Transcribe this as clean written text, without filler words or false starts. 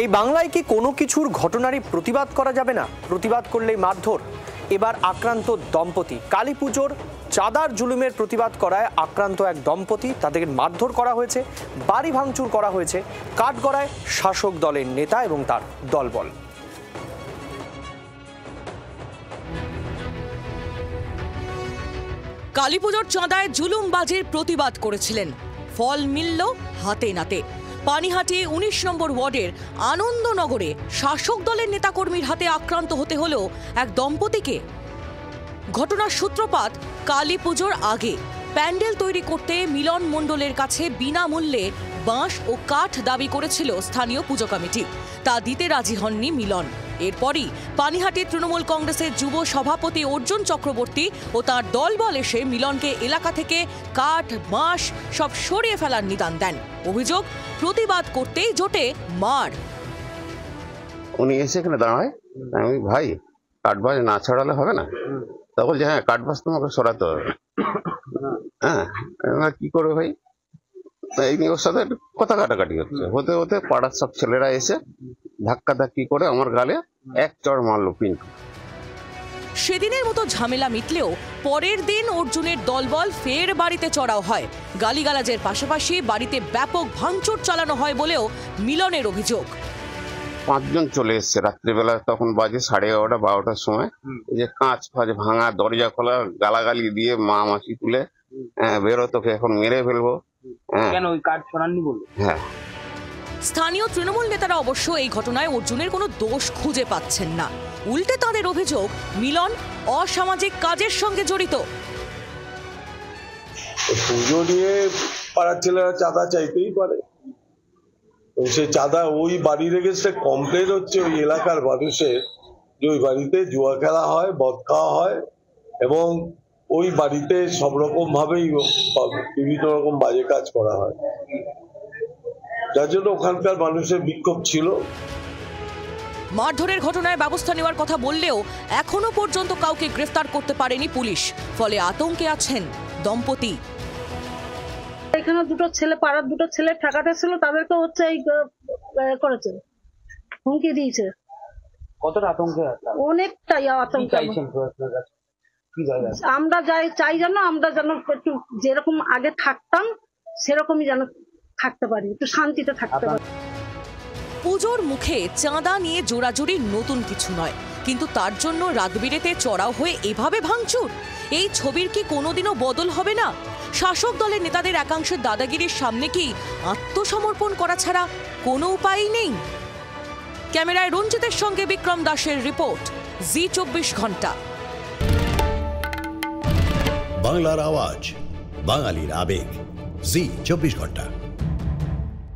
এই বাংলায় কি কোনো কিছুর ঘটনারই প্রতিবাদ করা যাবে না? প্রতিবাদ করলেই মারধর। এবার আক্রান্ত দম্পতি। কালী পুজোর চাঁদার জুলুমের প্রতিবাদ করায় আক্রান্ত এক দম্পতি, তাদের মারধর করা হয়েছে, বাড়ি ভাঙচুর করা হয়েছে, কাঠগড়ায় শাসক দলের নেতা এবং তার দলবল। কালী পুজোর চাঁদায় জুলুমবাজির প্রতিবাদ করেছিলেন, ফল মিলল হাতে নাতে। পানিহাটি ১৯ নম্বর ওয়ার্ডের আনন্দনগরে শাসক দলের নেতাকর্মীর হাতে আক্রান্ত হতে হলো এক দম্পতিকে। ঘটনার সূত্রপাত কালী পুজোর আগে। প্যান্ডেল তৈরি করতে মিলন মণ্ডলের কাছে বিনামূল্যে বাঁশ ও কাঠ দাবি করেছিল স্থানীয় পুজো কমিটি। তা দিতে রাজি হননি মিলন। এরপরই পানিহাটি তৃণমূল কংগ্রেসের যুব সভাপতি অর্জুন চক্রবর্তী ও তার দলবল এসে মিলনকে এলাকা থেকে কাঠ বাঁশ সব সরিয়ে ফেলার নিদান দেন। অভিযোগ, প্রতিবাদ করতেই জোটে মার। উনি এসে এখানে দাঁড়ায়, আমি ভাই কাঠ বাঁশ না ছড়ালে হবে না? তখন যে হ্যাঁ কাঠ বাঁশ তোমাকে সরাতে হবে। হ্যাঁ কি করবে ভাই, এই নিয়ে ওর সাথে কথা কাটাকাটি হচ্ছে। হতে হতে পাড়ার সব ছেলেরা এসে ধাক্কা ধাক্কি করে আমার গালে এক চড় মারলো পিন্টু। সেদিনের মতো ঝামেলা মিটলেও পরের দিন অর্জুনের দলবল ফের বাড়িতে চড়াও হয়। গালিগালাজের পাশাপাশি বাড়িতে ব্যাপক ভাঙচুর চালানো হয় বলেও মিলনের অভিযোগ। 5 জন চলে এসছে রাত্রিবেলা, তখন বাজে 11:30 12টার সময়। এই যে কাঁচ ফাঁচ ভাঙা, দরজা খোলা, গালাগালি দিয়ে মা মাসি তুলে বেরো, তোকে এখন মেরে ফেলবো। কেন ওই কাঠ ছড়াননি বললো? হ্যাঁ। স্থানীয় তৃণমূল নেতারা অবশ্য এই ঘটনায় অর্জুনের কোনো দোষ খুঁজে পাচ্ছেন না। উল্টে তাদের অভিযোগ, মিলন অসামাজিক কাজের সঙ্গে জড়িত। পুজো নিয়ে পাড়ার ছেলেরা চাঁদা চাইতেই পারে, সেই চাঁদা ওই বাড়ির এগেন্সটে কমপ্লেন হচ্ছে ওই এলাকার মানুষের যে ওই বাড়িতে জুয়া খেলা হয়, মদ খাওয়া হয় এবং ওই বাড়িতে সব রকম ভাবেই বিভিন্ন রকম বাজে কাজ করা হয়, যার জন্য ওখানকার মানুষের বিক্ষোভ ছিল। মারধরের ঘটনায় ব্যবস্থা নেওয়ার কথা বললেও এখনো পর্যন্ত কাউকে গ্রেফতার করতে পারেনি পুলিশ। ফলে আতঙ্কে আছেন দম্পতি। এখানে পাড়ার দুটো ছেলে ঠেকাতে ছিল, তাদেরকে হচ্ছে এই করেছে, হুমকি দিয়েছে। কতটা আতঙ্কে? অনেকটাই আতঙ্ক। আমরা চাই যেন আমরা যেন একটু যেরকম আগে থাকতাম সেরকমই যেন থাকতে পারি, একটু শান্তিতে থাকতে পারি। পুজোর মুখে চাঁদা নিয়ে জোরাজুরি নতুন কিছু নয়, কিন্তু তার জন্য রাতবিরেতে চড়াও হয়ে এভাবে ভাঙচুর, এই ছবির কি কোনোদিনও বদল হবে না? শাসক দলের নেতাদের একাংশের দাদাগিরির সামনে কি আত্মসমর্পণ করা ছাড়া কোনো উপায়ই নেই? ক্যামেরায় রঞ্জিতের সঙ্গে বিক্রম দাসের রিপোর্ট, জি 24 ঘন্টা। বাংলার আওয়াজ, বাঙালির আবেগ, জি 24 ঘন্টা।